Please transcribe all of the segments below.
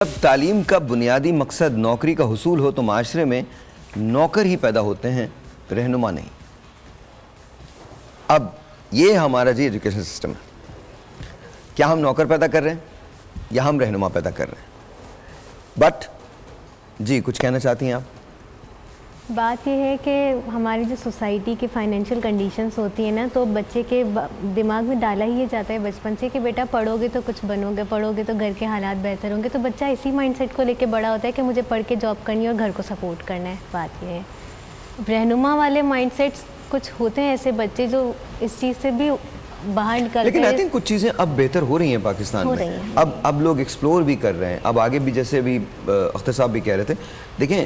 جب تعلیم کا بنیادی مقصد نوکری کا حصول ہو تو معاشرے میں نوکر ہی پیدا ہوتے ہیں، رہنما نہیں۔ اب یہ ہمارا ایجوکیشن سسٹم ہے، کیا ہم نوکر پیدا کر رہے ہیں یا ہم رہنما پیدا کر رہے ہیں؟ بٹ جی کچھ کہنا چاہتی ہیں آپ؟ بات یہ ہے کہ ہماری جو سوسائٹی کی فائنینشیل کنڈیشنز ہوتی ہیں نا، تو بچے کے دماغ میں ڈالا ہی یہ جاتا ہے بچپن سے کہ بیٹا پڑھو گے تو کچھ بنو گے، پڑھو گے تو گھر کے حالات بہتر ہوں گے، تو بچہ اسی مائنڈ سیٹ کو لے کے بڑا ہوتا ہے کہ مجھے پڑھ کے جاب کرنی ہے اور گھر کو سپورٹ کرنا ہے۔ بات یہ ہے رہنما والے مائنڈ سیٹس کچھ ہوتے ہیں ایسے بچے جو اس چیز سے بھی باہر نکلتے ہیں۔ لیکن آئی تھنک کچھ چیزیں اب بہتر ہو رہی ہیں پاکستان میں، اب لوگ ایکسپلور بھی کر رہے ہیں، اب آگے بھی، جیسے بھی اختر صاحب بھی کہہ رہے تھے۔ دیکھیں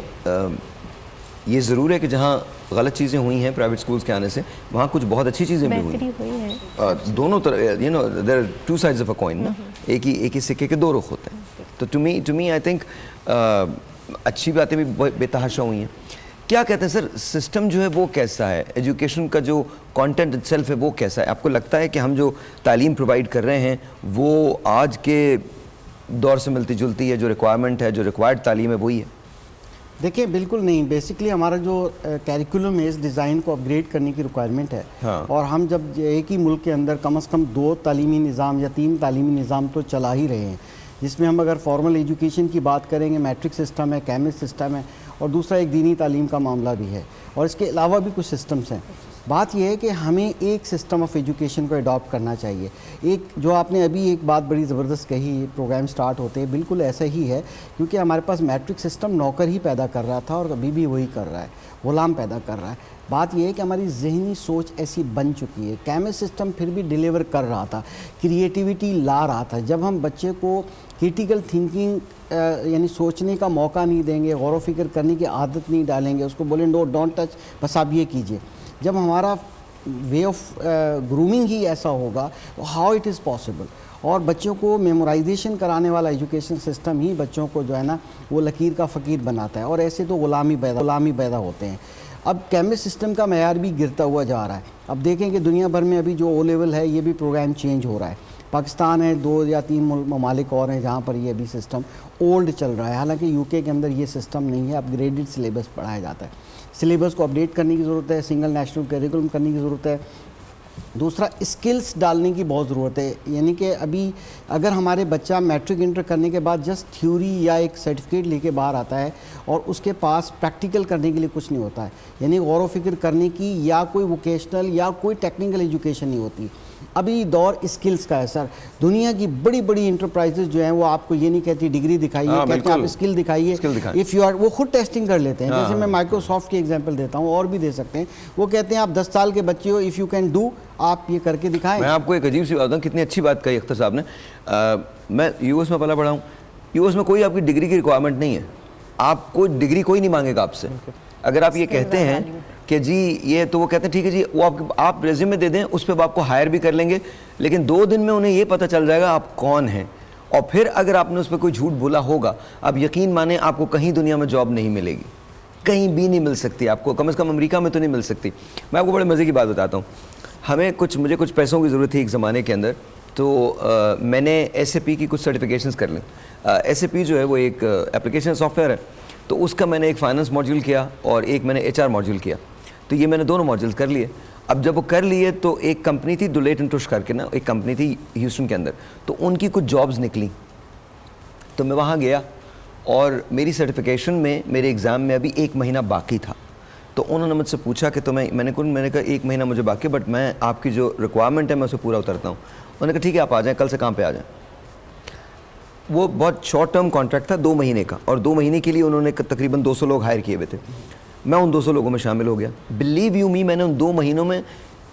یہ ضرور ہے کہ جہاں غلط چیزیں ہوئی ہیں پرائیویٹ سکولز کے آنے سے، وہاں کچھ بہت اچھی چیزیں بھی ہوئی ہیں، دونوں طرح، there are two sides of a coin نا، ایک ہی سکے کے دو رخ ہوتے ہیں۔ تو ٹو می آئی تھنک اچھی باتیں بھی بے تحاشا ہوئی ہیں۔ کیا کہتے ہیں سر، سسٹم جو ہے وہ کیسا ہے، ایجوکیشن کا جو کانٹینٹ اٹسیلف ہے وہ کیسا ہے؟ آپ کو لگتا ہے کہ ہم جو تعلیم پرووائڈ کر رہے ہیں وہ آج کے دور سے ملتی جلتی ہے، جو ریکوائرمنٹ ہے، جو ریکوائرڈ تعلیم ہے وہی ہے؟ دیکھیں بالکل نہیں، بیسکلی ہمارا جو کیریکولم ہے اس ڈیزائن کو اپ گریڈ کرنے کی ریکوائرمنٹ ہے، اور ہم جب ایک ہی ملک کے اندر کم از کم 2 تعلیمی نظام یا 3 تعلیمی نظام تو چلا ہی رہے ہیں، جس میں ہم اگر فارمل ایجوکیشن کی بات کریں گے، میٹرک سسٹم ہے، کیمسٹ سسٹم ہے، اور دوسرا ایک دینی تعلیم کا معاملہ بھی ہے، اور اس کے علاوہ بھی کچھ سسٹمز ہیں۔ بات یہ ہے کہ ہمیں ایک سسٹم آف ایجوکیشن کو اڈاپٹ کرنا چاہیے۔ ایک جو آپ نے ابھی ایک بات بڑی زبردست کہی، پروگرام سٹارٹ ہوتے ہیں، بالکل ایسا ہی ہے، کیونکہ ہمارے پاس میٹرک سسٹم نوکر ہی پیدا کر رہا تھا اور ابھی بھی وہی کر رہا ہے، غلام پیدا کر رہا ہے۔ بات یہ ہے کہ ہماری ذہنی سوچ ایسی بن چکی ہے۔ کیمسٹ سسٹم پھر بھی ڈیلیور کر رہا تھا، کریٹیوٹی لا رہا تھا۔ جب ہم بچے کو کریٹیکل تھنکنگ یعنی سوچنے کا موقع نہیں دیں گے، غور و فکر کرنے کی عادت نہیں ڈالیں گے، اس کو بولیں نو ڈونٹ ٹچ، بس آپ یہ کیجئے، جب ہمارا وے آف گرومنگ ہی ایسا ہوگا تو ہاؤ اٹ از پاسبل؟ اور بچوں کو میمورائزیشن کرانے والا ایجوکیشن سسٹم ہی بچوں کو جو ہے نا وہ لکیر کا فقیر بناتا ہے، اور ایسے تو غلامی پیدا ہوتے ہیں۔ اب کیمسٹ سسٹم کا معیار بھی گرتا ہوا جا رہا ہے۔ اب دیکھیں کہ دنیا بھر میں ابھی جو او لیول ہے یہ بھی پروگرام چینج ہو رہا ہے۔ پاکستان ہے، 2 یا 3 ممالک اور ہیں جہاں پر یہ ابھی سسٹم اولڈ چل رہا ہے، حالانکہ یو کے اندر یہ سسٹم نہیں ہے، اپ گریڈڈ سلیبس پڑھایا جاتا ہے۔ سلیبس کو اپڈیٹ کرنے کی ضرورت ہے، سنگل نیشنل کریکولم کرنے کی ضرورت ہے۔ دوسرا اسکلز ڈالنے کی بہت ضرورت ہے، یعنی کہ ابھی اگر ہمارے بچہ میٹرک انٹر کرنے کے بعد جسٹ تھیوری یا ایک سرٹیفکیٹ لے کے باہر آتا ہے اور اس کے پاس پریکٹیکل کرنے کے لیے کچھ نہیں ہوتا ہے، یعنی غور و فکر کرنے کی یا کوئی ووکیشنل یا کوئی ٹیکنیکل ایجوکیشن نہیں ہوتی۔ ابھی دور اسکلز کا ہے سر۔ دنیا کی بڑی بڑی انٹرپرائزز جو ہیں وہ آپ کو یہ نہیں کہتی ڈگری دکھائیے، کہتے ہیں آپ اسکل دکھائیے، اف یو آر، وہ خود ٹیسٹنگ کر لیتے ہیں۔ جیسے میں مائکروسافٹ کی ایگزامپل دیتا ہوں، اور بھی دے سکتے ہیں، وہ کہتے ہیں آپ 10 سال کے بچے ہو، اف یو کین ڈو، آپ یہ کر کے دکھائیں۔ میں آپ کو ایک عجیب سی بات کتنی اچھی بات کہی اختر صاحب نے۔ میں یو ایس میں پلا پڑھا ہوں، یو ایس میں کوئی آپ کی ڈگری کی ریکوائرمنٹ نہیں ہے، آپ کو ڈگری کوئی نہیں مانگے گا آپ سے۔ اگر آپ یہ کہتے ہیں کہ جی یہ، تو وہ کہتے ہیں ٹھیک ہے جی، وہ آپ ریزیومے دے دیں، اس پہ آپ کو ہائر بھی کر لیں گے، لیکن 2 دن میں انہیں یہ پتہ چل جائے گا آپ کون ہیں، اور پھر اگر آپ نے اس پہ کوئی جھوٹ بولا ہوگا، آپ یقین مانیں آپ کو کہیں دنیا میں جاب نہیں ملے گی، کہیں بھی نہیں مل سکتی آپ کو، کم از کم امریکہ میں تو نہیں مل سکتی۔ میں آپ کو بڑے مزے کی بات بتاتا ہوں، مجھے کچھ پیسوں کی ضرورت تھی ایک زمانے کے اندر، تو میں نے ایس اے پی کی کچھ سرٹیفکیشنز کر لیں۔ ایس اے پی جو ہے وہ ایک اپلیکیشن سافٹ ویئر ہے، تو اس کا میں نے ایک فائنانس ماڈیول کیا اور ایک میں نے ایچ آر ماڈیول کیا، تو یہ میں نے دونوں ماڈیولز کر لیے۔ اب جب وہ کر لیے تو ایک کمپنی تھی ڈولیٹ اینڈ ٹوش کر کے نا، ایک کمپنی تھی ہیوسٹن کے اندر، تو ان کی کچھ جابز نکلیں، تو میں وہاں گیا اور میری سرٹیفکیشن میں میرے ایگزام میں ابھی 1 مہینہ باقی تھا، تو انہوں نے مجھ سے پوچھا کہ تو میں نے کہا 1 مہینہ مجھے باقی، بٹ میں آپ کی جو ریکوائرمنٹ ہے میں اسے پورا اترتا ہوں۔ انہوں نے کہا ٹھیک ہے آپ آ جائیں، کل سے کام پہ آ جائیں۔ وہ بہت شارٹ ٹرم کانٹریکٹ تھا 2 مہینے کا، اور 2 مہینے کے لیے انہوں نے تقریباً 200 لوگ ہائر کیے ہوئے تھے۔ میں ان 200 لوگوں میں شامل ہو گیا۔ بلیو یو می، میں نے ان 2 مہینوں میں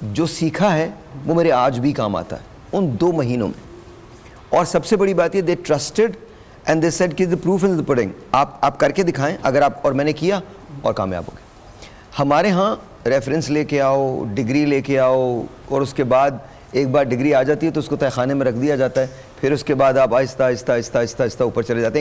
جو سیکھا ہے وہ میرے آج بھی کام آتا ہے، ان 2 مہینوں میں۔ اور سب سے بڑی بات یہ، دے ٹرسٹڈ اینڈ دے سیڈ کہ the proof is in the pudding، آپ کر کے دکھائیں اگر آپ، اور میں نے کیا اور کامیاب ہو گئے۔ ہمارے ہاں ریفرنس لے کے آؤ، ڈگری لے کے آؤ، اور اس کے بعد ایک بار ڈگری آ جاتی ہے تو اس کو تہہ خانے میں رکھ دیا جاتا ہے، پھر اس کے بعد آپ آہستہ آہستہ آہستہ آہستہ آہستہ اوپر چلے جاتے ہیں۔